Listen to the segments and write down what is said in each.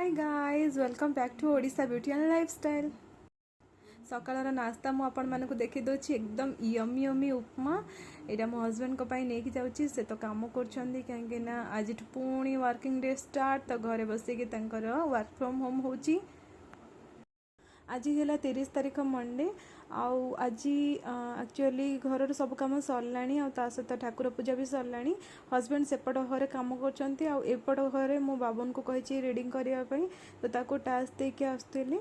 Hi guys welcome back to Odisha beauty and lifestyle. सकाळर नास्ता मु आपण मानक देखि दोछि एकदम यमी यमी उपमा। एटा मो हस्बैंड को पाई नेकी जाउछि से तो काम करछन्ती काहेकि ना आज पुणी वर्किंग डे स्टार्ट तो घरे बसिकी तांकर वर्क फ्रॉम होम होछि। आज है 30 तारीख मंडे आज एक्चुअली घर सब कम सरला सहित ठाकुर पूजा भी सरला। हस्बैंड सेपट घरे कम करपट घरे मो बाबन को कही रिडिंग करने तो ताको टास्क देके आसुली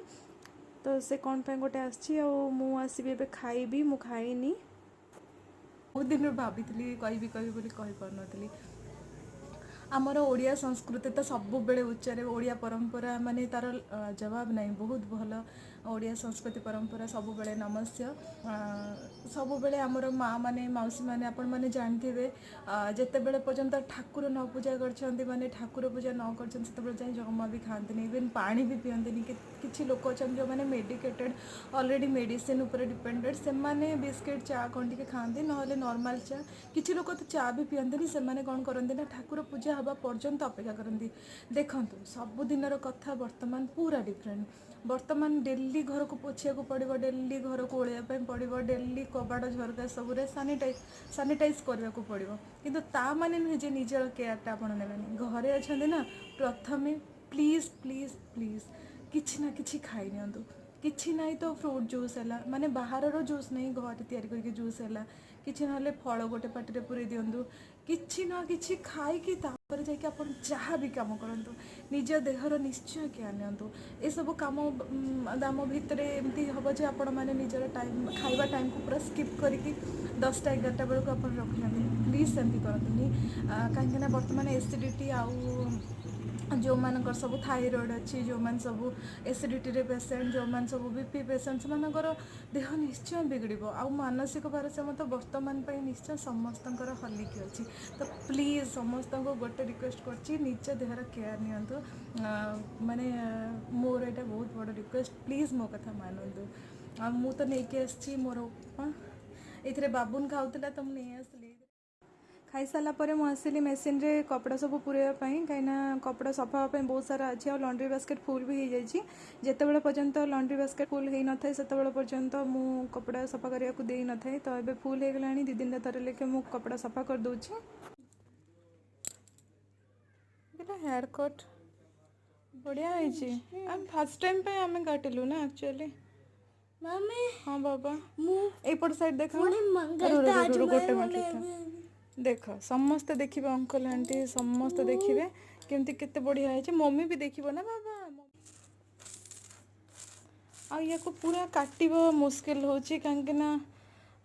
तो से कौन पे गोटे आसबी ए खाइबी मु खाइनी बहुत दिन भाभी कहि पार आमर ओडिया संस्कृति तो सब बेले उच्चारे ओडिया परंपरा माने तार जवाब नहीं। बहुत भल ओडिया संस्कृति परंपरा सब बेले नमस्य सब बेले आमर माँ माने मौसी माने आपण माने जानते जिते बेले पर्यंत ठाकुर न पूजा कर माने ठाकुर पूजा न कर जाए जमा भी खाते इवेन पानी भी पियंती किसी लोक अच्छा जो मैंने मेडिकेटेड ऑलरेडी मेडिसिन उपर डिपेंडेड से माने बिस्किट चा कौन टे खाती ना नॉर्मल चा किसी लोक तो चा भी पियंती से माने कौन करती ना ठाकुर पूजा हवा पर्यंत अपेक्षा करती। देखंतु सबुदिनर कथा वर्तमान पूरा डिफरेंट। वर्तमान डेली घर को पोछिया को पड़ो, डेली घर को ओलिया पड़ो, डेली कबाड़ झरका सबुरे सानिटाइज करने को पड़ो किंतु ता माने नुहे जे निजर केयरटा आपण नेलानी घरे अच्छा ना प्रथमे प्लीज प्लीज प्लीज किछि ना किछि खाई नियंतु। किछि नहीं तो फ्रूट जूस है माने बाहर जूस नहीं घर तैयारी करके जूस है किछि ना फल गोटे पार्टी पूरी दिंतु किछि ना किछि खाई तापर जाके आप जहाँ भी कम करूँ निज देहर निश्चय केयर नियंतु। ये सब कम दाम भितर एमती हम जे आपण मैंने निजर टाइम खाइबा टाइम को पूरा स्किप करके 10टा 11टा बेलू आप रखुना प्लीज सेमती करतुनि कहीं बर्तमान एसिडिटी आउ जो मानकर सब थायरॉइड अच्छी जो मान सब एसिडिटी रे पेसेंट जो मान सब बीपी पेसेंट से देह निश्चय बिगड़ आ मानसिक भारसाम्य तो वर्तमान पर निश्चय समस्त हलिकी अच्छी तो प्लीज समस्त को गोटे रिक्वेस्ट कर निज देहर केयर नियंतु माने मोर यहाँ बहुत बड़ रिक्वेस्ट प्लीज मो कथा मानतु। आ मु तो नहीं आसी मोर उपमा ये बाबुन खाऊला तो मुझे नहीं आसली खाई सारा पर मुझे मेसीन रे कपड़ा सब पुरेवाई कहीं कपड़ा सफा हाँपी बहुत सारा अच्छी और लंड्री बास्केट फुल भी हो जाए जिते पर्यंत लंड्री बास्केट फुल हो न था से पर्यंत मु कपड़ा सफा करने को दे न था तो ये फुल हो गला 2 दिन थर लेखे मु कपड़ा सफा कर दूची। हेयर कट बढ़िया है फर्स्ट टाइम पे आम काटिलु ना एक्चुअली मम्मी हाँ बाबा मु एपट साइड देख गोटे मिनट देख समस्ते देखिए अंकल आंटी समस्ते देखिए केमती केते बढ़िया है मम्मी भी देखिबो ना बाबा आ या को पूरा काटिबो मुश्किल होची काहे ना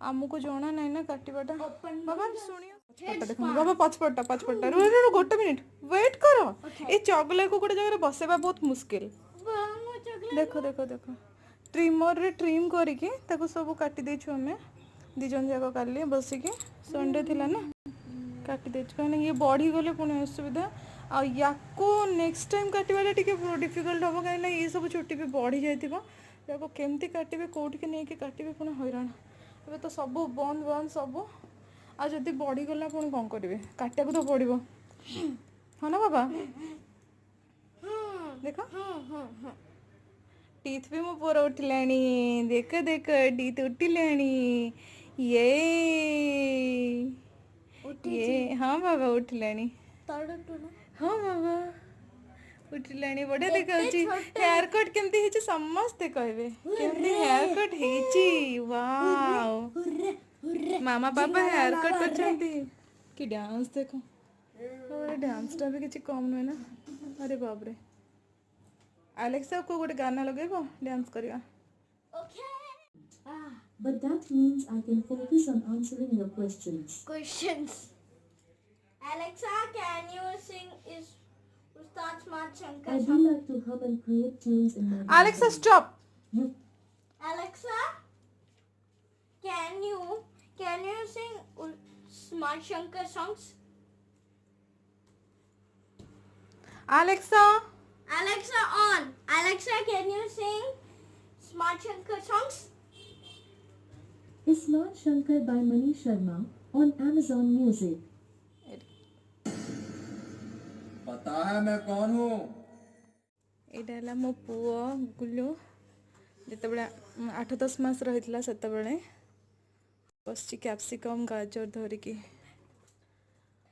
आमको जना नहीं ना काटिबाटा बाबा सुनियो देखो बाबा पचपटा रो गोटे मिनिट वेट करो ए चगले को गोटे जगह बसेबा बहुत मुश्किल देखो देखो देखो ट्रिमर रे ट्रिम करके ताको सब काटी देछु हमें 2 जन जाक काली बसिकी संडे थिला ना काटी देछु कहीं ये बढ़ी गले पुणी असुविधा आ या नेक्स्ट टाइम काटवाटा टी डिफिकल्ट हम कहीं ये सब छुट्टी भी बढ़ी जाइए या केमती काटे कौटिक नहीं काटे पुणी हैरान ए तो सब बंद बंद सब आ जदि बढ़ीगला पुणी कौन करेंगे काटा तो पड़ो हाँ ना बाबा देख टीथ भी मो पुरा उठिलानी देख देख टीथ उठिलानी ये हाँ बाबा उठिलानी हाँ बाबा उठिलानी बढ़िया देखाउची हेयर कट केमती हेची समस्ते कहबे केमती हेयर कट हेची वाओ मामा पापा हेयर कट करछंती कि डांस देखो और डांस टा भी किछि कम न ना अरे बाप रे एलेक्सा को गोटे गाना लगेबो डांस करिया Okay. But that means I can focus on answering your questions. Questions. Alexa, can you sing is Ustad Smart Shankar I do song? like to hum and create tunes in my Alexa head. stop You Alexa, can you sing Smart Shankar songs? Alexa Alexa on. Alexa, can you sing Smart Shankar songs? is Smart Shankar by Mani Sharma on Amazon Music. पता है मैं कौन हूँ? ଏଇଟା ହେଲା ମୋ ପୁଅ ଗୁଲୁ ଯେତେବେଳେ 8-10 ମାସ ରହିଥିଲା ସେତେବେଳେ ବସିଛି କ୍ୟାପ୍ସିକମ୍ ଗାଜର ଧରିକି।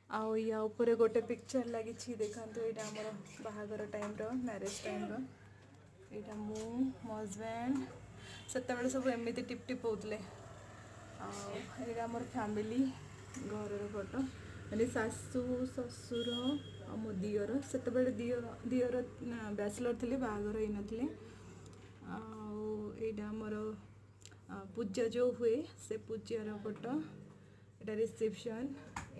ଆଉ ୟା ଉପରେ ଗୋଟେ ପିକ୍ଚର ଲାଗିଛି ଦେଖନ୍ତୁ, ଏଇଟା ଆମର ବାହାଘର ଟାଇମ୍ର ମ୍ୟାରେଜ୍ ଟାଇମ୍ର। ଏଇଟା ମୁଁ ମୋ ହଜବେଣ୍ଡ ସେତେବେଳେ ସବୁ ଏମିତି ଟିପ୍ ଟିପ୍ ହେଉଥିଲେ। ଆଉ ଏଇଟା ଆମର ଫ୍ୟାମିଲି ଘରର ଫଟୋ, ମାନେ ଶାଶୁ ଶ୍ୱଶୁର ଆଉ ମୋ ଦିଅର। ସେତେବେଳେ ଦିଅର ବ୍ୟାଚଲର୍ ଥିଲେ, ବାହାଘର ହେଇନଥିଲେ। ଆଉ ଏଇଟା ଆମର ପୂଜା ଯେଉଁ ହୁଏ ସେ ପୂଜାର ଫଟୋ। ଏଇଟା ରିସେପସନ୍।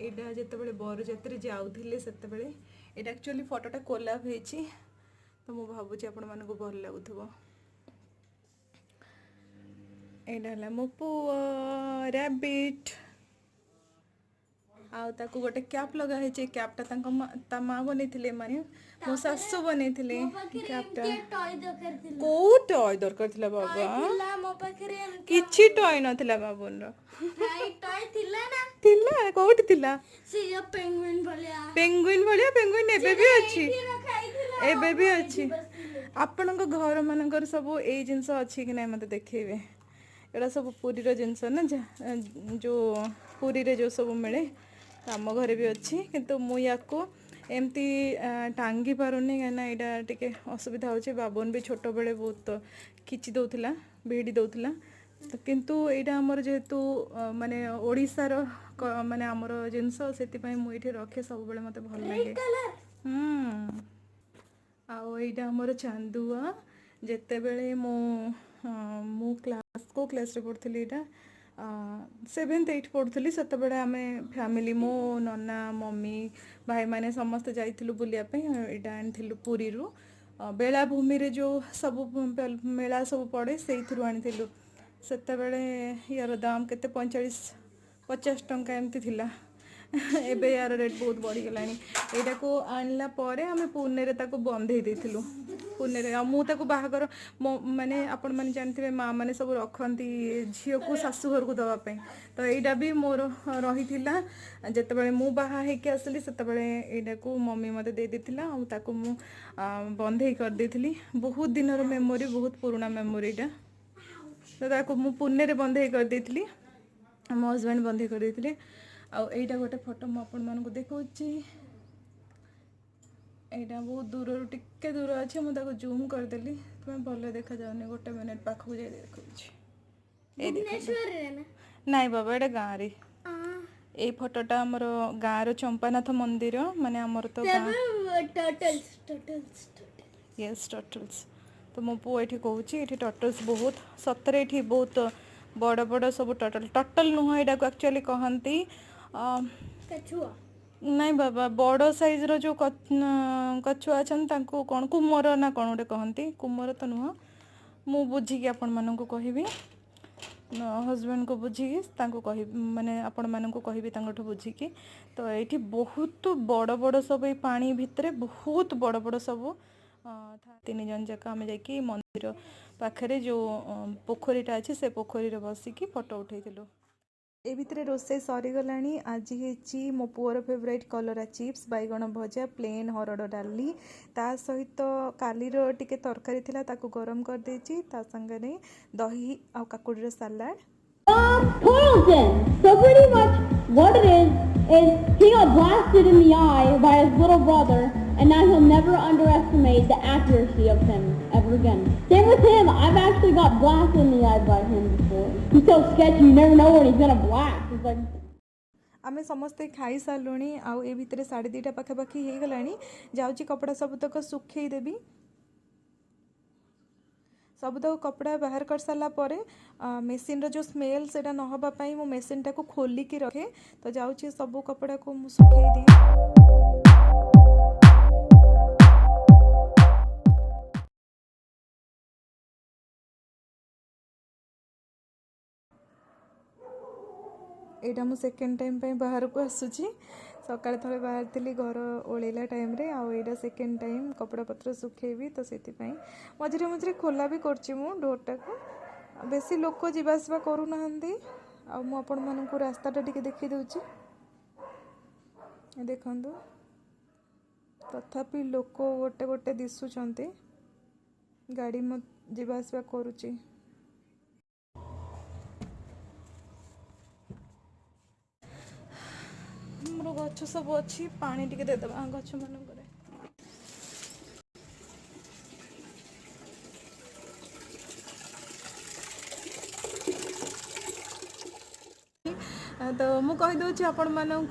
ଏଇଟା ଯେତେବେଳେ ବରଯାତ୍ରୀ ଯାଉଥିଲେ ସେତେବେଳେ। ଏଇଟା ଆକ୍ଚୁଆଲି ଫଟୋଟା କୋଲାପ୍ ହେଇଛି, ତ ମୁଁ ଭାବୁଛି ଆପଣମାନଙ୍କୁ ଭଲ ଲାଗୁଥିବ। ଏଇଟା ହେଲା ମୋ ପୁଅ ରାବିଟ୍। ଆଉ ତାକୁ ଗୋଟେ କ୍ୟାପ୍ ଲଗା ହେଇଛି। କ୍ୟାପ୍ଟା ତା ମା ବନେଇଥିଲେ, ମାନେ ମୋ ଶାଶୁ ବନେଇଥିଲେ କ୍ୟାପ୍ଟା। କୋଉ ଟୟ ଦରକାର ଥିଲା ବାବା? ମୋ ପାଖରେ କିଛି ଟୟ ନଥିଲା ବାବୁନର। ଥିଲା ଥିଲା କୋଉଠି ଥିଲା? ସେ ଯୋଉ ପେଙ୍ଗୁଇନ ଭଳିଆ। ପେଙ୍ଗୁଇନ ଭଳିଆ? ପେଙ୍ଗୁଇନ ଏବେ ବି ଅଛି, ରଖାଇଥିଲା। ଏବେ ବି ଅଛି। ଆପଣଙ୍କ ଘର ମାନଙ୍କର ସବୁ ଏଇ ଜିନିଷ ଅଛି କି ନାଇଁ ମତେ ଦେଖେଇବେ। ଏଗୁଡ଼ା ସବୁ ପୁରୀର ଜିନିଷ ନା, ଯେଉଁ ପୁରୀରେ ଯେଉଁ ସବୁ ମିଳେ ଆମ ଘରେ ବି ଅଛି। କିନ୍ତୁ ମୁଁ ୟାକୁ ଏମିତି ଟାଙ୍ଗି ପାରୁନି, କାହିଁକିନା ଏଇଟା ଟିକେ ଅସୁବିଧା ହେଉଛି। ବାବୁନ ବି ଛୋଟବେଳେ ବହୁତ ଖିଚି ଦେଉଥିଲା, ଭିଡ଼ି ଦେଉଥିଲା। କିନ୍ତୁ ଏଇଟା ଆମର ଯେହେତୁ ମାନେ ଓଡ଼ିଶାର ମାନେ ଆମର ଜିନିଷ, ସେଥିପାଇଁ ମୁଁ ଏଇଠି ରଖେ ସବୁବେଳେ, ମୋତେ ଭଲ ଲାଗେ। ଆଉ ଏଇଟା ଆମର ଚାନ୍ଦୁଆ। ଯେତେବେଳେ ମୁଁ କେଉଁ କ୍ଲାସ୍ରେ ପଢ଼ୁଥିଲି, ଏଇଟା 7th-8th ପଢ଼ୁଥିଲି, ସେତେବେଳେ ଆମେ ଫ୍ୟାମିଲି, ମୋ ନନା, ମମି, ଭାଇମାନେ ସମସ୍ତେ ଯାଇଥିଲୁ ବୁଲିବା ପାଇଁ। ଏଇଟା ଆଣିଥିଲୁ ପୁରୀରୁ, ବେଳାଭୂମିରେ ଯେଉଁ ସବୁ ମେଳା ସବୁ ପଡ଼େ ସେଇଥିରୁ ଆଣିଥିଲୁ। ସେତେବେଳେ ୟାର ଦାମ୍ କେତେ 45-50 ଟଙ୍କା ଏମିତି ଥିଲା। ଏବେ ୟାର ରେଟ୍ ବହୁତ ବଢ଼ିଗଲାଣି। ଏଇଟାକୁ ଆଣିଲା ପରେ ଆମେ ପୁନେରେ ତାକୁ ବନ୍ଧେଇ ଦେଇଥିଲୁ ପୁନେରେ। ଆଉ ମୁଁ ତାକୁ ବାହାଘର ମାନେ ଆପଣମାନେ ଜାଣିଥିବେ ମାଆ ମାନେ ସବୁ ରଖନ୍ତି ଝିଅକୁ ଶାଶୁ ଘରକୁ ଦେବା ପାଇଁ। ତ ଏଇଟା ବି ମୋର ରହିଥିଲା। ଯେତେବେଳେ ମୁଁ ବାହା ହେଇକି ଆସିଲି ସେତେବେଳେ ଏଇଟାକୁ ମମି ମୋତେ ଦେଇ ଦେଇଥିଲା, ଆଉ ତାକୁ ମୁଁ ବନ୍ଧେଇ କରିଦେଇଥିଲି। ବହୁତ ଦିନର ମେମୋରି, ବହୁତ ପୁରୁଣା ମେମୋରି ଏଇଟା। ତ ତାକୁ ମୁଁ ପୁନେରେ ବନ୍ଧେଇ କରିଦେଇଥିଲି, ମୋ ହଜବେଣ୍ଡ ବନ୍ଧେଇ କରିଦେଇଥିଲେ। ଆଉ ଏଇଟା ଗୋଟେ ଫଟୋ ମୁଁ ଆପଣମାନଙ୍କୁ ଦେଖାଉଛି। ଏଇଟା ବହୁତ ଦୂରରୁ ଟିକେ ଦୂର ଅଛି, ମୁଁ ତାକୁ ଜୁମ୍ କରିଦେଲି, ତୁମେ ଭଲ ଦେଖାଯାଉନି। 1 ମିନିଟ୍ ପାଖକୁ ଯାଇ ଦେଖାଉଛି। ନାଇଁ ବାବା, ଏଇଟା ଗାଁରେ। ଏଇ ଫଟୋଟା ଆମର ଗାଁର ଚମ୍ପାନାଥ ମନ୍ଦିର, ମାନେ ଆମର ତ ୟେସ୍ ଟର୍ଟଲ୍ସ। ତ ମୋ ପୁଅ ଏଠି କହୁଛି ଏଠି ଟର୍ଟଲ୍ସ ବହୁତ, ସତରେ ଏଠି ବହୁତ ବଡ଼ ବଡ଼ ସବୁ ଟର୍ଟଲ୍ ନୁହଁ, ଏଇଟାକୁ ଆକ୍ଚୁଆଲି କହନ୍ତି ନାଇଁ ବାବା, ବଡ଼ ସାଇଜ୍ର ଯେଉଁ କଛୁଆ ଅଛନ୍ତି ତାଙ୍କୁ କ'ଣ କୁମର ନା କ'ଣ ଗୋଟେ କହନ୍ତି। କୁମର ତ ନୁହଁ, ମୁଁ ବୁଝିକି ଆପଣମାନଙ୍କୁ କହିବି, ହଜବେଣ୍ଡକୁ ବୁଝିକି ତାଙ୍କୁ କହିବି, ମାନେ ଆପଣମାନଙ୍କୁ କହିବି ତାଙ୍କଠୁ ବୁଝିକି। ତ ଏଇଠି ବହୁତ ବଡ଼ ବଡ଼ ସବୁ, ଏଇ ପାଣି ଭିତରେ ବହୁତ ବଡ଼ ବଡ଼ ସବୁ 3 ଜଣ ଯାକ ଆମେ ଯାଇକି ମନ୍ଦିର ପାଖରେ ଯେଉଁ ପୋଖରୀଟା ଅଛି ସେ ପୋଖରୀରେ ବସିକି ଫଟୋ ଉଠାଇଥିଲୁ। ଏ ଭିତରେ ରୋଷେଇ ସରିଗଲାଣି। ଆଜି ହେଇଛି ମୋ ପୁଅର ଫେଭରାଇଟ୍ କଲରା ଚିପ୍ସ, ବାଇଗଣ ଭଜା, ପ୍ଲେନ୍ ହରଡ଼ ଡାଲି, ତା ସହିତ କାଲିର ଟିକେ ତରକାରୀ ଥିଲା ତାକୁ ଗରମ କରିଦେଇଛି, ତା ସାଙ୍ଗରେ ଦହି ଆଉ କାକୁଡ଼ିର salad. Carlton. So pretty much what it is he got blasted in the eye by his little brother, and now he'll never underestimate the accuracy of him ever again. Same with him. I've actually got blasted in the eye by him before. He's so sketchy. You never know when he's gonna blast. It's like. ଆମେ ସମସ୍ତେ ଖାଇସାରିଲୁଣି। ଆଉ ଏ ଭିତରେ 2:30 ପାଖାପାଖି ହେଇଗଲାଣି। ଯାଉଛି କପଡ଼ା ସବୁତକ ଶୁଖେଇ ଦେବି। ସବୁତକ କପଡ଼ା ବାହାର କରିସାରିଲା ପରେ ମେସିନ୍ର ଯେଉଁ ସ୍ମେଲ୍ ସେଇଟା ନ ହେବା ପାଇଁ ମୁଁ ମେସିନ୍ଟାକୁ ଖୋଲିକି ରଖେ। ତ ଯାଉଛି ସବୁ କପଡ଼ାକୁ ମୁଁ ଶୁଖେଇ ଦିଏ। ଏଇଟା ମୁଁ ସେକେଣ୍ଡ ଟାଇମ୍ ପାଇଁ ବାହାରକୁ ଆସୁଛି। ସକାଳେ ଥରେ ବାହାରିଥିଲି ଘର ଓଳେଇଲା ଟାଇମ୍ରେ, ଆଉ ଏଇଟା ସେକେଣ୍ଡ ଟାଇମ୍ କପଡ଼ାପତ୍ର ଶୁଖେଇବି, ତ ସେଥିପାଇଁ ମଝିରେ ମଝିରେ ଖୋଲା ବି କରୁଛି ମୁଁ ଡୋର୍ଟାକୁ। ବେଶୀ ଲୋକ ଯିବା ଆସିବା କରୁନାହାନ୍ତି, ଆଉ ମୁଁ ଆପଣମାନଙ୍କୁ ରାସ୍ତାଟା ଟିକେ ଦେଖେଇ ଦେଉଛି। ଦେଖନ୍ତୁ, ତଥାପି ଲୋକ ଗୋଟେ ଗୋଟେ ଦିଶୁଛନ୍ତି। गाड़ी मो जीवा आसवा करुची। मोर गछ सब अच्छी पानी टिके देदेबा गछ मानक तो मुझे कहीदे आपण मानक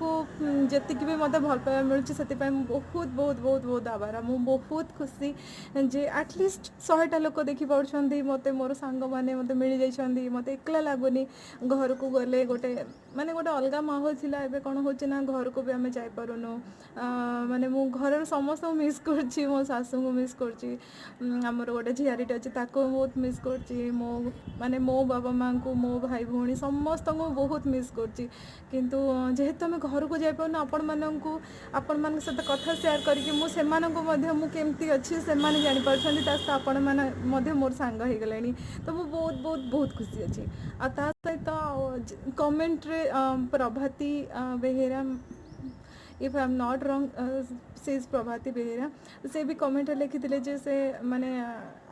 जी भी मत भल पाइबा मिलूँ से बहुत बहुत बहुत बहुत आभार। मुझे बहुत खुशी जे एटलिस्ट 100टा लोक देखिपुंट मत मोर सांग मैंने मत मिल जाइए मत एकला लगुनि घर को गले गोटे माने गोटे अलग माहौल थिला एबे कौन होची ना घर को भी आम जापारूनु माने मु घर समस्त मिस करची मो सासू को मिस करची आमर गोटे झियारीटे अच्छी ताको बहुत मिस करची मो माने मो बाबा माँ को मो भाई भौणी समस्त को बहुत मिस करची किंतु जेहेतु आम घर को जापारूनु आपण मान सहित कथा शेयर करके मु सेमानंको मध्य मु केमती अच्छी से जानी पारछंती ता सहित आपण माने मध्य मोर सांग हो गले तो मु बहुत बहुत बहुत खुशी अच्छी आ ता सहित कमेंट रे Prabhati Behera if I am not wrong से इज प्रभाती बेहेरा से भी कमेंट लिखी जे से माने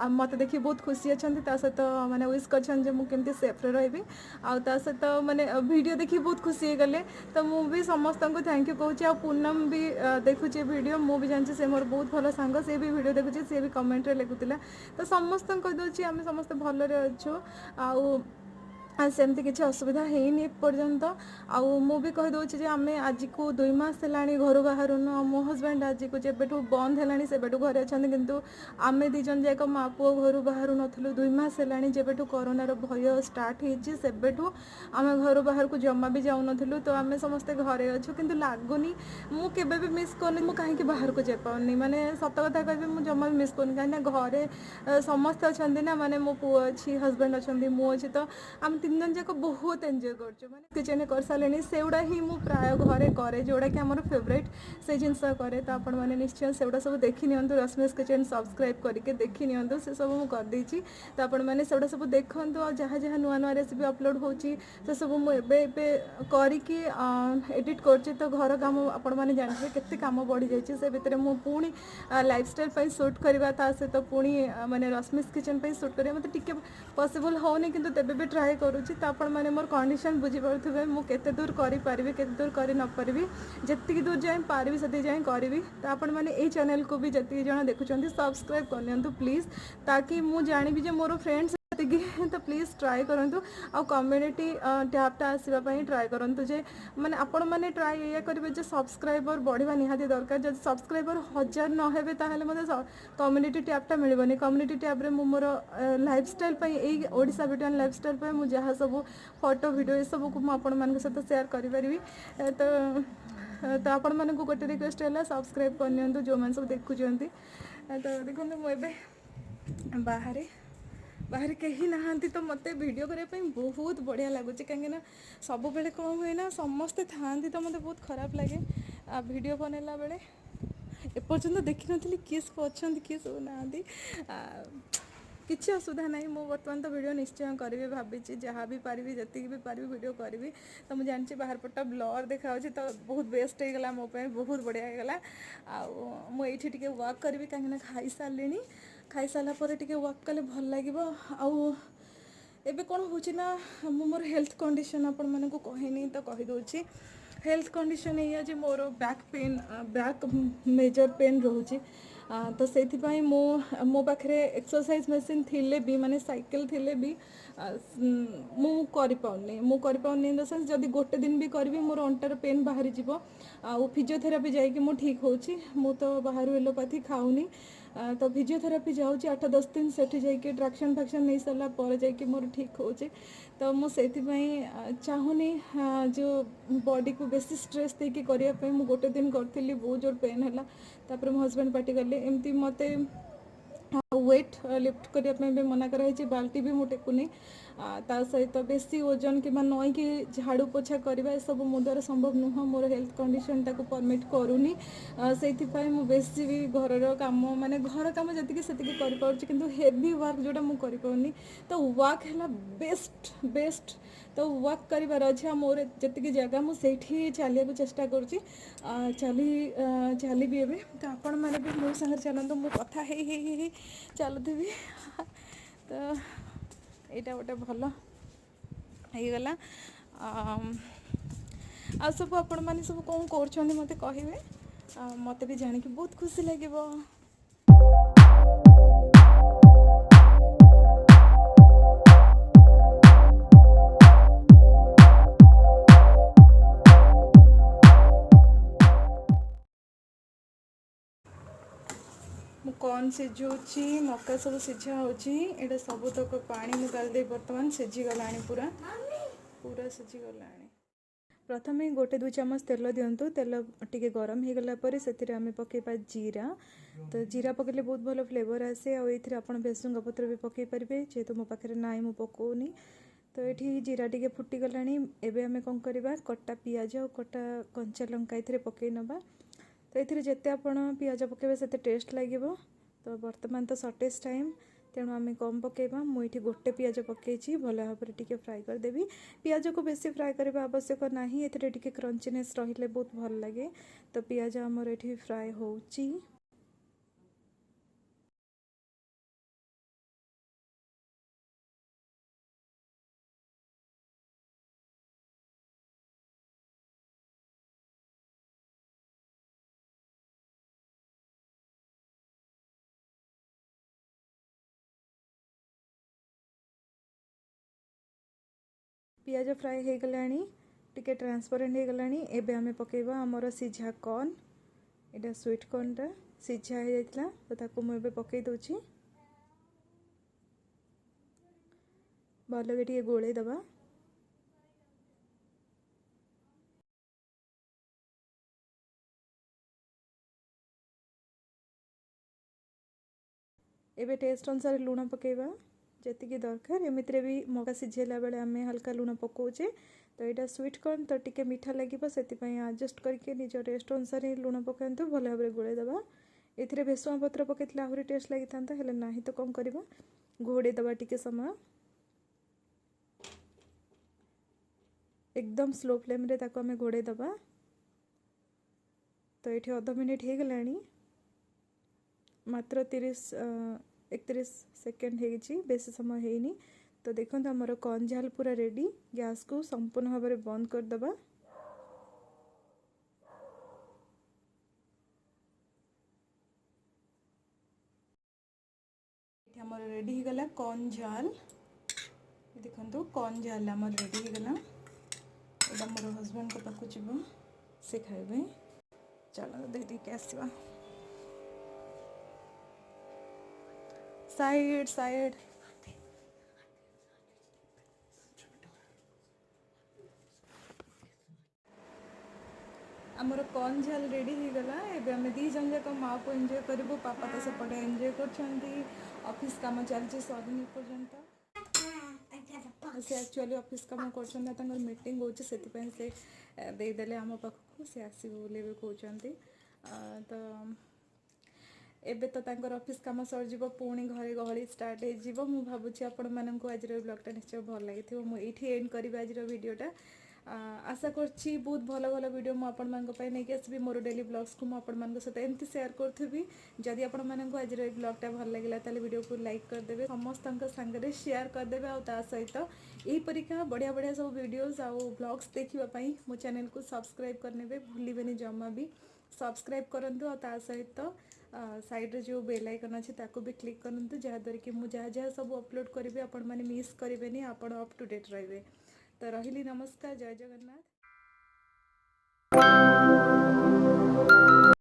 मत देखी बहुत खुशी अच्छा सहित माने विश कर मुझे सेफ्रे रही आ सहित माने वीडियो देखी बहुत खुशी हो गले तो मु भी समस्त को थैंक यू कहूँ। आ पूनम भी देखुचे वीडियो मु भी जानची से मोर बहुत भल सांग से भी वीडियो देखुचे सी भी कमेंट रे लिखुला तो समस्त कहीदे आम समस्त भलरे अच्छु आउ सेमती किसी असुविधा है पर्यंत आउ मु भी कहीदे आम आज को 2 मास है घर बाहर मो हजबैंड आज को जब बंद है से घरे अच्छा किंतु आम दीज जाक माँ पुओ घर बाहर नु 2 मास है जब कोरोनार भय स्टार्ट हो आम घर बाहर को जमा भी जाऊन तो आम समस्ते घरे अच्छु किंतु लगुनि मुझे भी मिस करनी मुझे कहीं बाहर को जापानी माने सत कथा कह मुझे जमा भी मिस करनी कहीं घरे समस्ते अच्छा ना माने मो पुओ अच्छी हजबैंड अच्छा मु अच्छी तो आम 3 जन जाक बहुत एंजॉय कर किचन कर सारे से गुड़ा ही मु प्राय घरे करे जोड़ा कि आम फेवरेट से जिन करे तो आपण मैंने निश्चय से गुड़ा सब देखी नि रश्मिस किचन सब्सक्राइब करके देखी नि से सब मुझे करदे तो आपण मैंने से सब देखूँ जहाँ जहाँ नुआ नुआ रेसिपी अपलोड होची से सब मुझे करके एडिट कर तो घर काम आपण मैंने जानते केते काम बढ़ी जाइए से भितर मु पुणी लाइफस्टाइल सुट करवा सहित पुणी माने रश्मिस किचन सुट करवा मतलब टिके पॉसिबल होनी किंतु तेबे भी ट्राए करूची तो आपण मैंने मोर कंडीशन बुझी पारुथिबे मु केते दूर करि परिबे केते दूर करि न परिबे जत्ति दूर जाए पारिबे सती जाए करिबी तो आपण मैंने ए चैनल को भी जत्ति जण देखुचंती सब्सक्राइब करनियंतु प्लीज ताकि मु जानिबी जे मोर फ्रेंड्स तो प्लीज ट्राए करूँ आ कम्युनिटी टैबटा आसवाई ट्राए करूँ जे मैंने आपण मैंने ट्राए ये करेंगे जो सब्सक्राइबर बढ़िया निहाती दरकार जब सब्सक्राइबर 1000 न हेबे ताहेले मते कम्युनिटी टैबटा मिलबनी कम्युनिटी टैब रे मु मोर लाइफस्टाइल यही ओडिशा ब्यूटी एंड लाइफस्टाइल पे मु जहाँ सब फोटो वीडियो ये सब को आपण मान सहित शेयर करि तो आपण मान को गोटे रिक्वेस्ट है सब्सक्राइब करनियंतु जो मैंने सब देखुचंती तो देखो मुझे बाहर कहीं नहांती तो मत वीडियो करने बहुत बढ़िया लगुच कहीं सब बेले कौन हुए ना समस्ते था तो मत बहुत खराब लगे वीडियो बनला बेले एपर्यंत देखी नी किए सब अच्छा किए सब ना किसी असुविधा ना मु बर्तमान तो वीडियो निश्चय करी भावी जहाँ भी पारि जी भी पारि वीडियो करी तो मुझे जानची बाहर पटा ब्लर देखा तो बहुत बेस्ट होगा मोपाई बहुत बढ़िया होगा मुझे टे वर्क करी कहीं खाई सारे खाई सारा पर टे वर्क कले भल लगे आबे कौन हो मोर हेल्थ कंडीशन आपण माने को कहनी तो कहीदे हेल्थ कंडीशन ये मोर back pain back major pain रोचे तो से मो पाखे एक्सरसाइज मशीन थिले भी माने साइकिल थिले भी मु करि इन द सेंस जदि गोटे दिन भी करी मोर अंटार पेन बाहरी जीवो आ फिजियोथेरापी जाइए मु ठीक होची मु तो बाहर एलोपैथी खाऊनी तो फिजियोथेरापी जाऊँगी 8-10 दिन सेठी जाइए ट्राक्शन फैक्शन नहीं सारा पर जाइए मोर ठीक होचे तो मुझे चाहूनी जो बॉडी को बेसी स्ट्रेस देके करने मु गोटे दिन करी बहुत जोर पेन है तापर मो हजबैंड पार्टी कले एमती मत वेट लिफ्ट करने भी मना कराई बाल्टी भी मुझे टेकुनी ता सहित बेसी ओजन कि नईकि झाड़ू पोछा करवा सब मो द्वारा संभव नुह मोर हेल्थ कंडीशन टाक परमिट करूनी से बेसी भी घर काम माने घर काम जी कर हेवी वर्क जोटा मुझे कर तो वर्क है बेस्ट बेस्ट तो वर्क करार अच्छे मोर जी जगह मुझे चलिया चेष्टा करुँची चली भी एवं तो आपण मैंने भी मो सागर चलते मो कथा चलुथी तो यहाँ गोटे भल होगला आ सब आपण मैंने सब कौन कर मत कहे मत भी जानिक बहुत खुशी लगे। कौन सिझुची मक्का सब सिझा होटा सबुतक पानी मुझे बर्तमान सिझीगला पूरा पूरा सिझीगला। प्रथम गोटे 2 चामच तेल दिंतु तेल टिके गरम हो गला से आम पकेबा जीरा तो जीरा पकेले बहुत भल फ्लेवर आसे आउ आप भेसुंगा पत्र भी पकई पारे जेहेतु मो पाखे ना मु पकाउनी तो ये जीरा टिके फुटीगला। एवं आम कौन करवा कटा पियाज और कटा कंचा लंका ये पकई नवा तो ये जिते आप पियाज पकेबे से टेस्ट लगे तो बर्तमान तो सर्टेज टाइम तेणु आम कम पकेबा मुझे गोटे पियाज पकई भल भाव टिके फ्राए करदेवी पियाज को बेसी फ्राए करने आवश्यक ना ये टिके क्रंचीनेस रहिले बहुत भल लगे तो पियाज आमर ये फ्राए होची। पियाज फ्राए हो गला टिके ट्रांसपेरेंट हो गला एबे आमे पकेबा हमर सिझा कॉर्न एटा स्वीट कॉर्न टा सिझा हो जाइतला तो ताको मु एबे पकई दोची भल टिके गोले दबा। एबे टेस्ट अनुसार लुण पकेबा जी दरकार एमती भी मका सिझेला बेले आम हल्का लुण पकाउचे तो यहाँ स्वीट कॉर्न तो टिके मीठा लगे से आडजस्ट करके निज टेस्ट अनुसार लुण पकातु भल भाव गोले दबा। ये भेसुआ पत्र पकई आहरी टेस्ट लगी था ना तो कौन करवा घोड़े दबा टिके समय एकदम स्लो फ्लेम रे ताको आम घोड़े दबा तो ये अध मिनिट हो गला मात्र 31 सेकेंड हो बेसी समय है तो देखो आमर कॉर्न झाल पूरा रेडी गैस को संपूर्ण भाव में बंद करदबा। आमर रेडी हो गला कॉर्न झाल देखो कॉर्न झाल आमर रेडी हो गला एटा मोर हस्बैंड को पाखु जीव से खाइबे चलो दे दी के आसवा साइड साइड आमर कॉर्न झाल रेडी हो गला एबे आम दी जन जाक माँ को एंजॉय करूँ पापा तो सेपटे एंजॉय कर ऑफिस काम चलती सरनी पर्यंत से एक्चुअली ऑफिस काम कर मीटिंग होची से देदेले आम पाखक से आसबे बोले कहते तो एबे तो तांकर ऑफिस काम सरजिव पुणी घरे गहली स्टार्ट हो मु भावुची आपण मानक आज ब्लॉगटा निश्चय भल लगी मुझे एंड करी आज वीडियोटा आशा करछि बहुत भल भल वीडियो मु आपण मानक पई नै आसबी मोर डेली ब्लॉग्स को मु आपण मानक सहित एमती शेयर करथबी जदि आपण मानक आज ब्लॉगटा भल लागिला ताले वीडियो को लाइक कर देबे समस्त संगे शेयर कर देबे आ ता सहित एही परीक्षा बढ़िया बढ़िया सब वीडियोस आ ब्लॉग्स देखिबा पई मो चैनल को सब्सक्राइब करनेबे भूलिबेनी जम्मा भी सब्सक्राइब करंतु आ ता सहित साइड रे जो बेल आइकन अच्छे ताको भी क्लिक करंतु जहाँद्वारा कि मुझे जहाँ जहाँ सब अपलोड करेंगे आपण मैंने मिस करेंगे आपण अप टू डेट रहिबे तो रहिली नमस्कार जय जगन्नाथ।